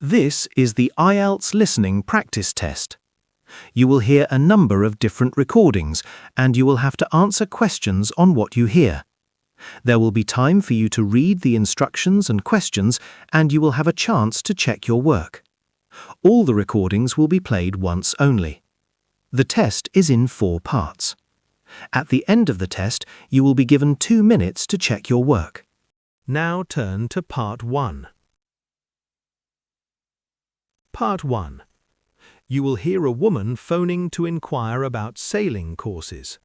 This is the IELTS Listening practice test. You will hear a number of different recordings, and you will have to answer questions on what you hear. There will be time for you to read the instructions and questions, and you will have a chance to check your work. All the recordings will be played once only. The test is in 4 parts. At the end of the test, you will be given 2 minutes to check your work. Now turn to Part 1. Part 1. You will hear a woman phoning to inquire about sailing courses.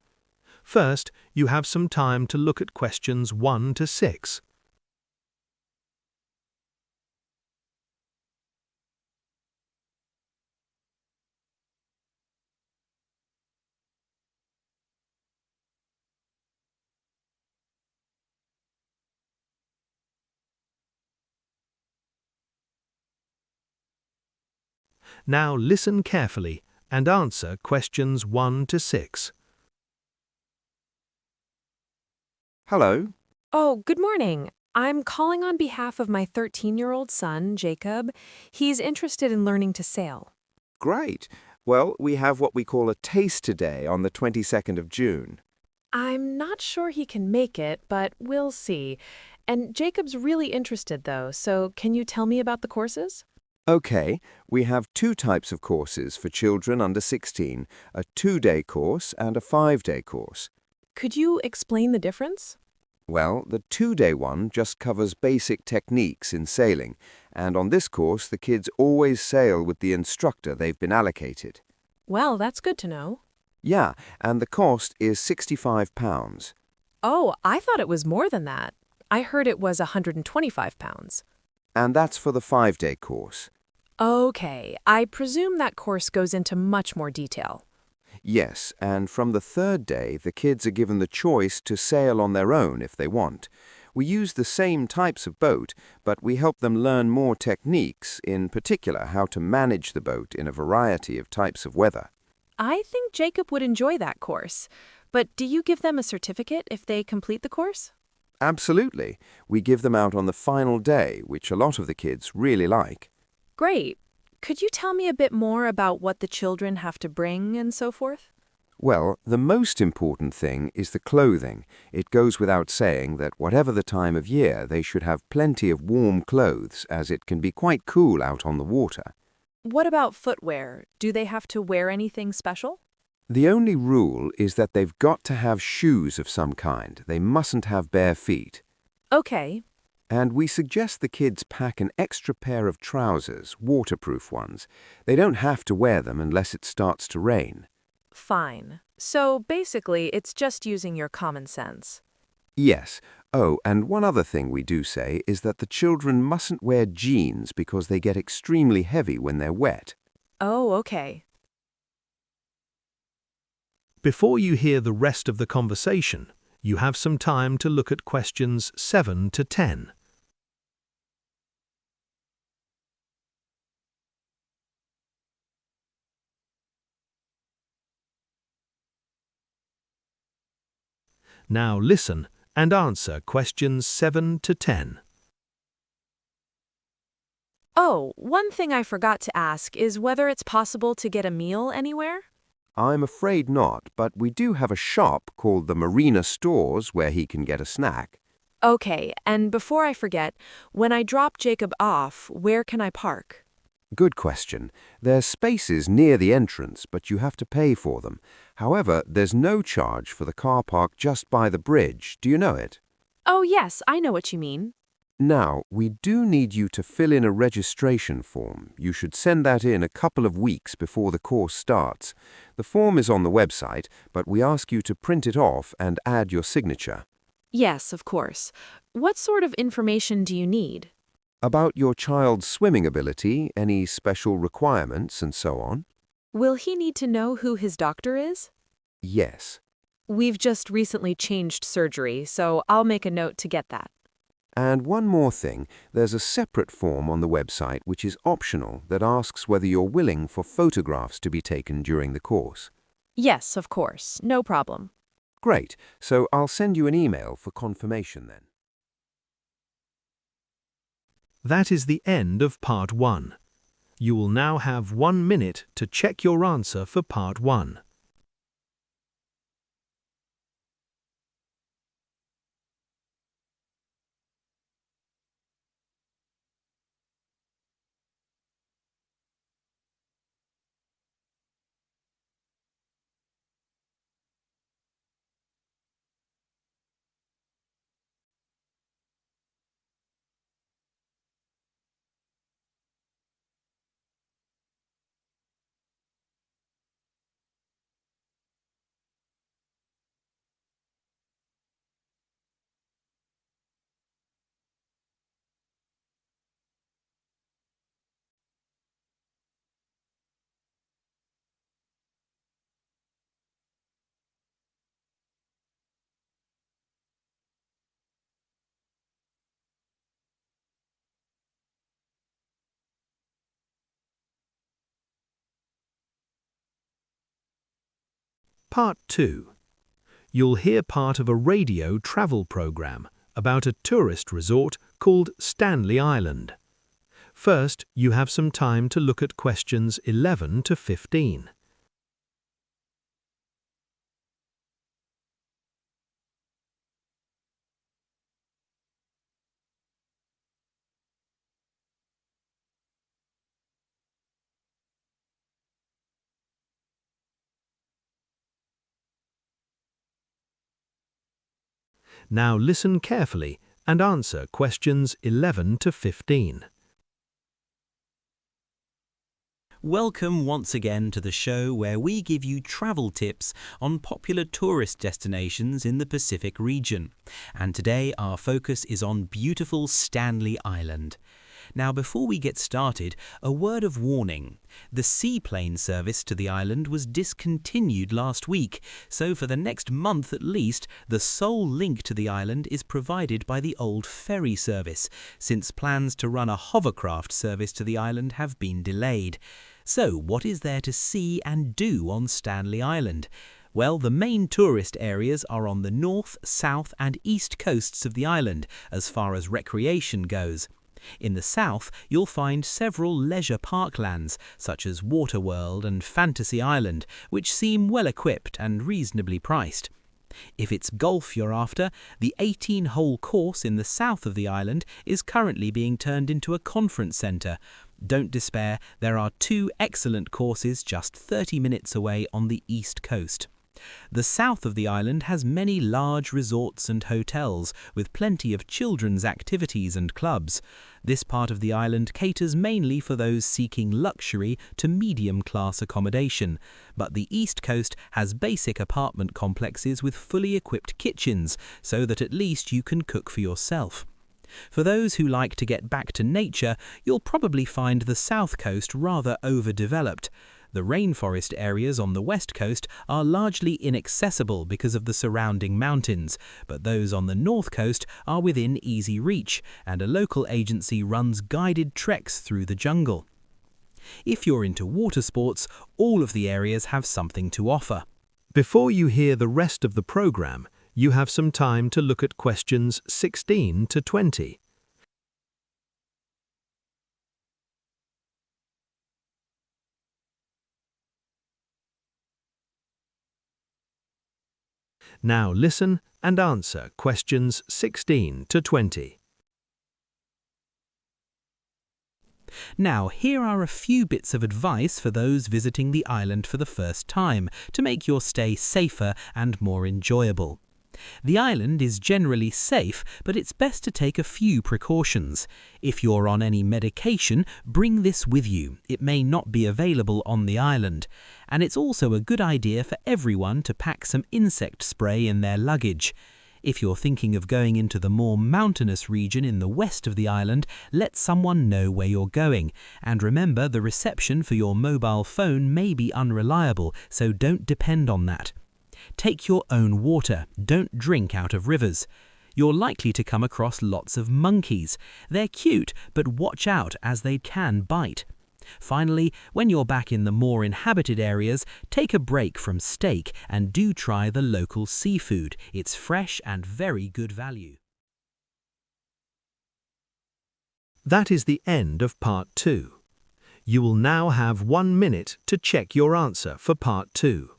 First, you have some time to look at questions 1 to 6. Now listen carefully and answer questions 1 to 6. Hello. Oh, good morning. I'm calling on behalf of my 13-year-old son, Jacob. He's interested in learning to sail. Great. Well, we have what we call a taster day on the 22nd of June. I'm not sure he can make it, but we'll see. And Jacob's really interested, though, so can you tell me about the courses? Okay, we have 2 types of courses for children under 16, a 2-day course and a 5-day course. Could you explain the difference? Well, the 2-day one just covers basic techniques in sailing, and on this course the kids always sail with the instructor they've been allocated. Well, that's good to know. Yeah, and the cost is £65. Oh, I thought it was more than that. I heard it was £125. And that's for the 5-day course. Okay, I presume that course goes into much more detail. Yes, and from the 3rd day, the kids are given the choice to sail on their own if they want. We use the same types of boat, but we help them learn more techniques, in particular how to manage the boat in a variety of types of weather. I think Jacob would enjoy that course. But do you give them a certificate if they complete the course? Absolutely. We give them out on the final day, which a lot of the kids really like. Great. Could you tell me a bit more about what the children have to bring and so forth? Well, the most important thing is the clothing. It goes without saying that whatever the time of year, they should have plenty of warm clothes, as it can be quite cool out on the water. What about footwear? Do they have to wear anything special? The only rule is that they've got to have shoes of some kind. They mustn't have bare feet. Okay. And we suggest the kids pack an extra pair of trousers, waterproof ones. They don't have to wear them unless it starts to rain. Fine. So basically, it's just using your common sense. Yes. Oh, and one other thing we do say is that the children mustn't wear jeans because they get extremely heavy when they're wet. Oh, okay. Before you hear the rest of the conversation, you have some time to look at questions 7 to 10. Now listen and answer questions 7 to 10. Oh, one thing I forgot to ask is whether it's possible to get a meal anywhere? I'm afraid not, but we do have a shop called the Marina Stores where he can get a snack. Okay, and before I forget, when I drop Jacob off, where can I park? Good question. There's spaces near the entrance, but you have to pay for them. However, there's no charge for the car park just by the bridge. Do you know it? Oh, yes, I know what you mean. Now, we do need you to fill in a registration form. You should send that in a couple of weeks before the course starts. The form is on the website, but we ask you to print it off and add your signature. Yes, of course. What sort of information do you need? About your child's swimming ability, any special requirements, and so on. Will he need to know who his doctor is? Yes. We've just recently changed surgery, so I'll make a note to get that. And one more thing, there's a separate form on the website which is optional that asks whether you're willing for photographs to be taken during the course. Yes, of course. No problem. Great, so I'll send you an email for confirmation then. That is the end of Part 1. You will now have 1 minute to check your answer for Part 1. Part 2. You'll hear part of a radio travel program about a tourist resort called Stanley Island. First, you have some time to look at questions 11 to 15. Now listen carefully and answer questions 11 to 15. Welcome once again to the show where we give you travel tips on popular tourist destinations in the Pacific region. And today our focus is on beautiful Stanley Island. Now, before we get started, a word of warning. The seaplane service to the island was discontinued last week, so for the next month at least, the sole link to the island is provided by the old ferry service, since plans to run a hovercraft service to the island have been delayed. So, what is there to see and do on Stanley Island? Well, the main tourist areas are on the north, south and east coasts of the island, as far as recreation goes. In the south, you'll find several leisure parklands, such as Waterworld and Fantasy Island, which seem well equipped and reasonably priced. If it's golf you're after, the 18-hole course in the south of the island is currently being turned into a conference centre. Don't despair, there are 2 excellent courses just 30 minutes away on the east coast. The south of the island has many large resorts and hotels, with plenty of children's activities and clubs. This part of the island caters mainly for those seeking luxury to medium-class accommodation, but the east coast has basic apartment complexes with fully equipped kitchens, so that at least you can cook for yourself. For those who like to get back to nature, you'll probably find the south coast rather overdeveloped. The rainforest areas on the west coast are largely inaccessible because of the surrounding mountains, but those on the north coast are within easy reach, and a local agency runs guided treks through the jungle. If you're into water sports, all of the areas have something to offer. Before you hear the rest of the program, you have some time to look at questions 16 to 20. Now listen and answer questions 16 to 20. Now, here are a few bits of advice for those visiting the island for the first time to make your stay safer and more enjoyable. The island is generally safe, but it's best to take a few precautions. If you're on any medication, bring this with you. It may not be available on the island. And it's also a good idea for everyone to pack some insect spray in their luggage. If you're thinking of going into the more mountainous region in the west of the island, let someone know where you're going. And remember, the reception for your mobile phone may be unreliable, so don't depend on that. Take your own water. Don't drink out of rivers. You're likely to come across lots of monkeys. They're cute, but watch out as they can bite. Finally, when you're back in the more inhabited areas, take a break from steak and do try the local seafood. It's fresh and very good value. That is the end of Part 2. You will now have 1 minute to check your answer for part 2.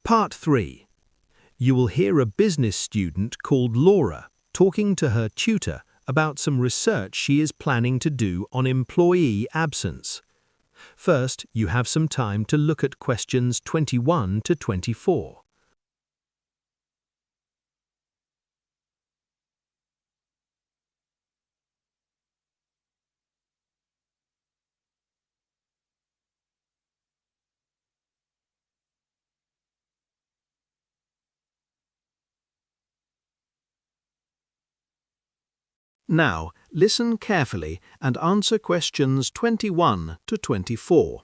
Part 3. You will hear a business student called Laura talking to her tutor about some research she is planning to do on employee absence. First, you have some time to look at questions 21 to 24. Now, listen carefully and answer questions 21 to 24.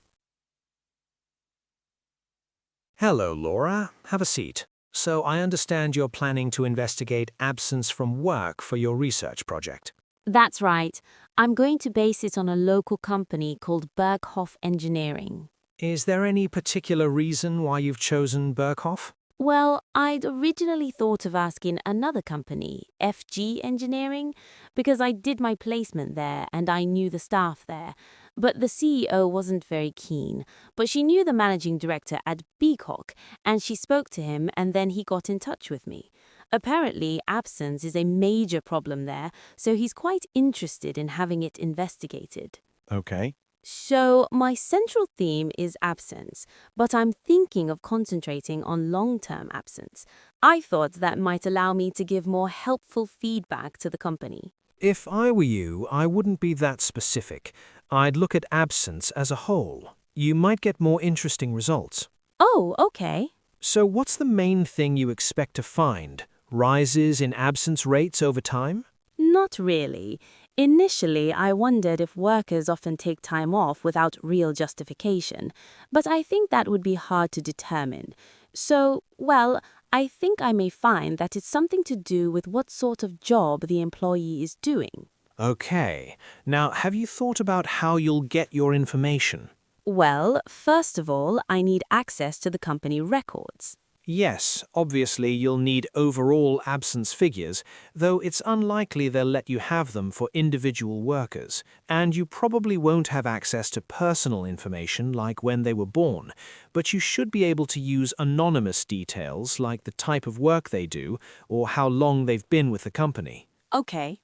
Hello, Laura. Have a seat. So I understand you're planning to investigate absence from work for your research project. That's right. I'm going to base it on a local company called Burcock Engineering. Is there any particular reason why you've chosen Burcock? Well, I'd originally thought of asking another company, FG Engineering, because I did my placement there and I knew the staff there. But the CEO wasn't very keen. But she knew the managing director at Burcock, and she spoke to him and then he got in touch with me. Apparently, absence is a major problem there, so he's quite interested in having it investigated. Okay. So, my central theme is absence, but I'm thinking of concentrating on long-term absence. I thought that might allow me to give more helpful feedback to the company. If I were you, I wouldn't be that specific. I'd look at absence as a whole. You might get more interesting results. Oh, okay. So what's the main thing you expect to find? Rises in absence rates over time? Not really. Initially, I wondered if workers often take time off without real justification, but I think that would be hard to determine. So, well, I think I may find that it's something to do with what sort of job the employee is doing. Okay. Now, have you thought about how you'll get your information? Well, first of all, I need access to the company records. Yes, obviously you'll need overall absence figures, though it's unlikely they'll let you have them for individual workers, and you probably won't have access to personal information like when they were born, but you should be able to use anonymous details like the type of work they do or how long they've been with the company. Okay.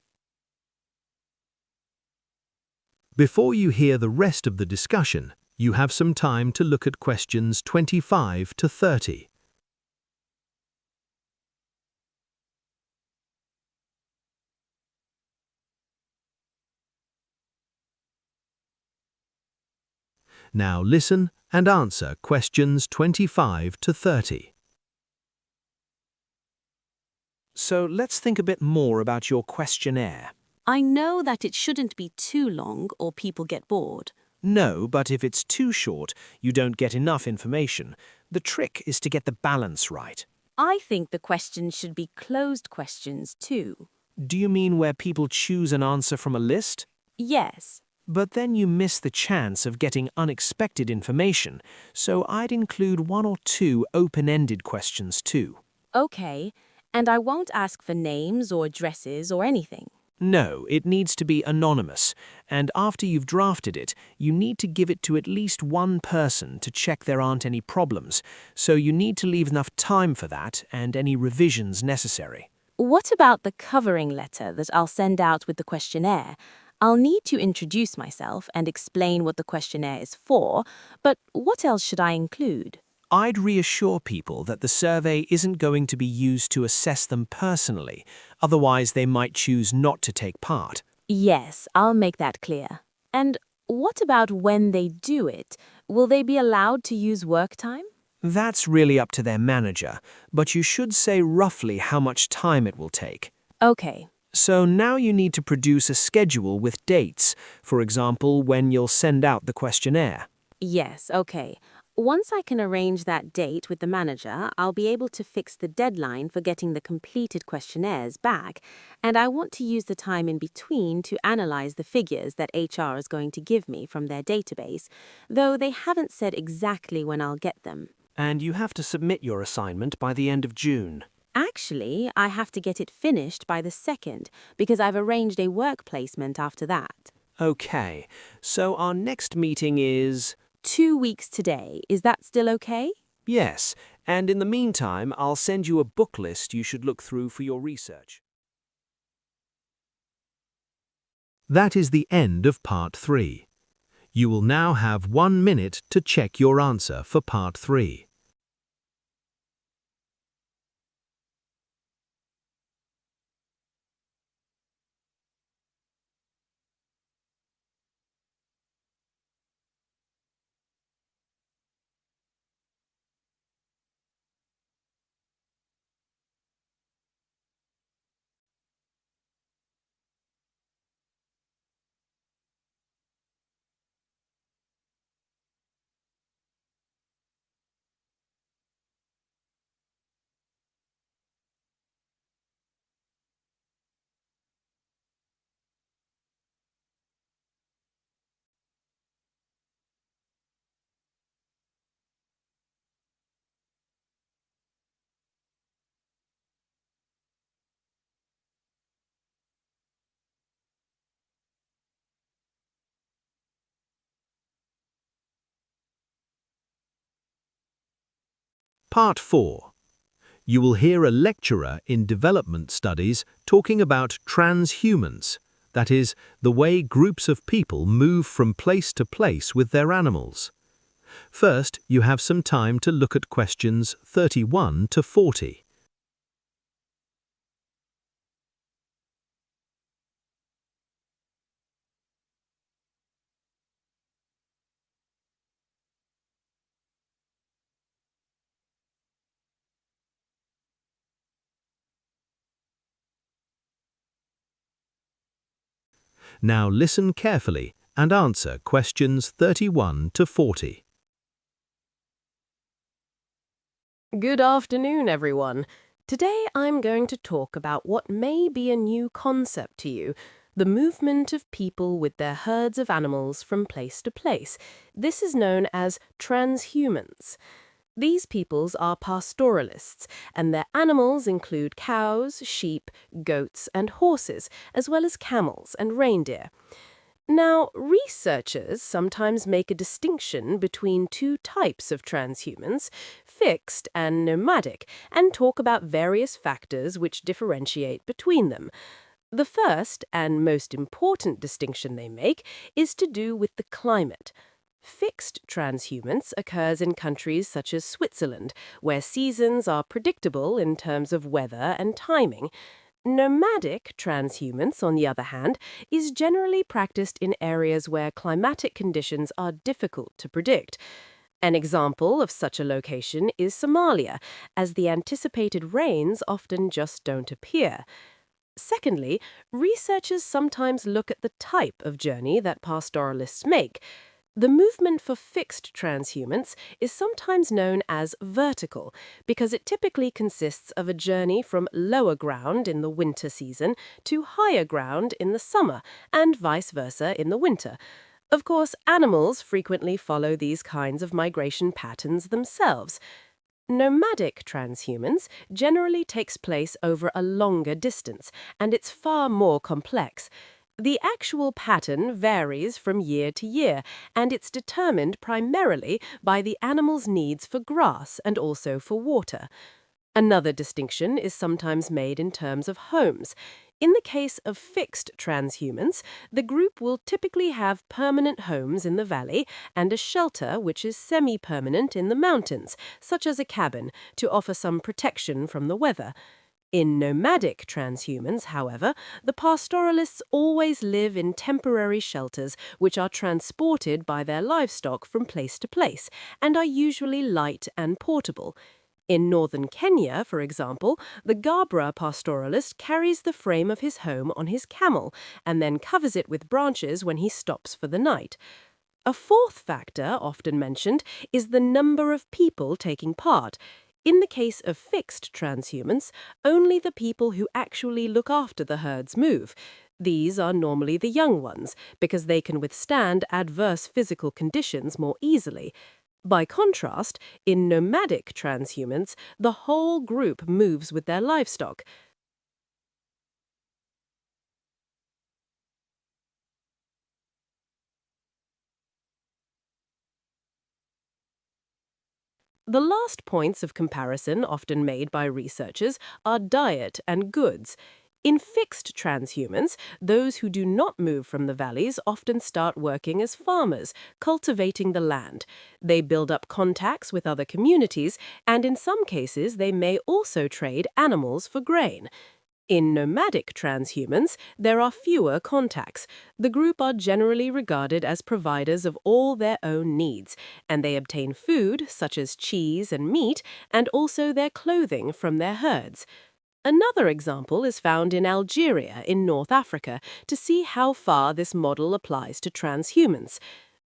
Before you hear the rest of the discussion, you have some time to look at questions 25 to 30. Now listen and answer questions 25 to 30. So let's think a bit more about your questionnaire. I know that it shouldn't be too long or people get bored. No, but if it's too short, you don't get enough information. The trick is to get the balance right. I think the questions should be closed questions too. Do you mean where people choose an answer from a list? Yes. But then you miss the chance of getting unexpected information, so I'd include 1 or 2 open-ended questions too. Okay, and I won't ask for names or addresses or anything. No, it needs to be anonymous, and after you've drafted it, you need to give it to at least one person to check there aren't any problems, so you need to leave enough time for that and any revisions necessary. What about the covering letter that I'll send out with the questionnaire? I'll need to introduce myself and explain what the questionnaire is for, but what else should I include? I'd reassure people that the survey isn't going to be used to assess them personally, otherwise they might choose not to take part. Yes, I'll make that clear. And what about when they do it? Will they be allowed to use work time? That's really up to their manager, but you should say roughly how much time it will take. Okay. So now you need to produce a schedule with dates, for example, when you'll send out the questionnaire. Yes, okay. Once I can arrange that date with the manager, I'll be able to fix the deadline for getting the completed questionnaires back, and I want to use the time in between to analyze the figures that HR is going to give me from their database, though they haven't said exactly when I'll get them. And you have to submit your assignment by the end of June. Actually, I have to get it finished by the 2nd, because I've arranged a work placement after that. Okay, so our next meeting is... 2 weeks today. Is that still okay? Yes, and in the meantime, I'll send you a book list you should look through for your research. That is the end of Part 3. You will now have 1 minute to check your answer for Part 3. Part 4. You will hear a lecturer in development studies talking about transhumance, that is, the way groups of people move from place to place with their animals. First, you have some time to look at questions 31 to 40. Now listen carefully and answer questions 31 to 40. Good afternoon, everyone. Today I'm going to talk about what may be a new concept to you, the movement of people with their herds of animals from place to place. This is known as transhumance. These peoples are pastoralists, and their animals include cows, sheep, goats, and horses, as well as camels and reindeer. Now, researchers sometimes make a distinction between two types of transhumance, fixed and nomadic, and talk about various factors which differentiate between them. The first and most important distinction they make is to do with the climate. Fixed transhumance occurs in countries such as Switzerland, where seasons are predictable in terms of weather and timing. Nomadic transhumance, on the other hand, is generally practiced in areas where climatic conditions are difficult to predict. An example of such a location is Somalia, as the anticipated rains often just don't appear. Secondly, researchers sometimes look at the type of journey that pastoralists make. The movement for fixed transhumance is sometimes known as vertical because it typically consists of a journey from lower ground in the winter season to higher ground in the summer, and vice versa in the winter. Of course, animals frequently follow these kinds of migration patterns themselves. Nomadic transhumance generally takes place over a longer distance, and it's far more complex. The actual pattern varies from year to year, and it's determined primarily by the animal's needs for grass and also for water. Another distinction is sometimes made in terms of homes. In the case of fixed transhumance, the group will typically have permanent homes in the valley and a shelter which is semi-permanent in the mountains, such as a cabin, to offer some protection from the weather. In nomadic transhumans, however, the pastoralists always live in temporary shelters which are transported by their livestock from place to place and are usually light and portable. In northern Kenya, for example, the Gabra pastoralist carries the frame of his home on his camel and then covers it with branches when he stops for the night. A fourth factor often mentioned is the number of people taking part. In the case of fixed transhumance, only the people who actually look after the herds move. These are normally the young ones, because they can withstand adverse physical conditions more easily. By contrast, in nomadic transhumance, the whole group moves with their livestock. The last points of comparison often made by researchers are diet and goods. In fixed transhumance, those who do not move from the valleys often start working as farmers, cultivating the land. They build up contacts with other communities, and in some cases they may also trade animals for grain. In nomadic transhumans, there are fewer contacts. The group are generally regarded as providers of all their own needs, and they obtain food, such as cheese and meat, and also their clothing from their herds. Another example is found in Algeria in North Africa to see how far this model applies to transhumance.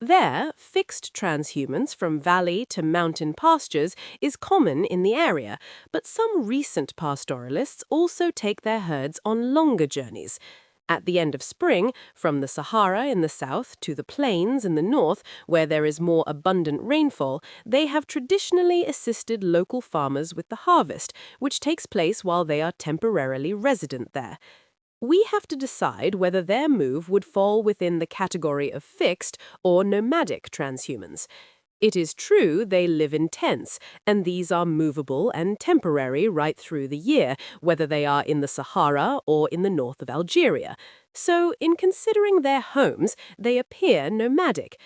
There, fixed transhumance from valley to mountain pastures is common in the area, but some recent pastoralists also take their herds on longer journeys. At the end of spring, from the Sahara in the south to the plains in the north, where there is more abundant rainfall, they have traditionally assisted local farmers with the harvest, which takes place while they are temporarily resident there. We have to decide whether their move would fall within the category of fixed or nomadic transhumans. It is true they live in tents, and these are movable and temporary right through the year, whether they are in the Sahara or in the north of Algeria. So, in considering their homes, they appear nomadic.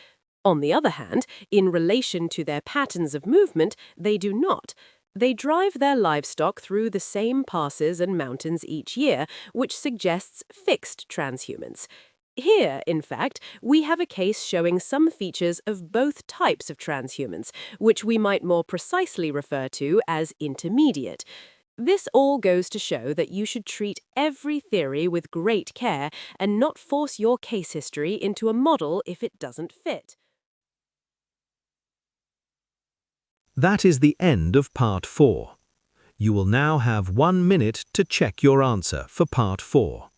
On the other hand, in relation to their patterns of movement, they do not. They drive their livestock through the same passes and mountains each year, which suggests fixed transhumance. Here, in fact, we have a case showing some features of both types of transhumance, which we might more precisely refer to as intermediate. This all goes to show that you should treat every theory with great care and not force your case history into a model if it doesn't fit. That is the end of Part 4. You will now have 1 minute to check your answer for Part 4.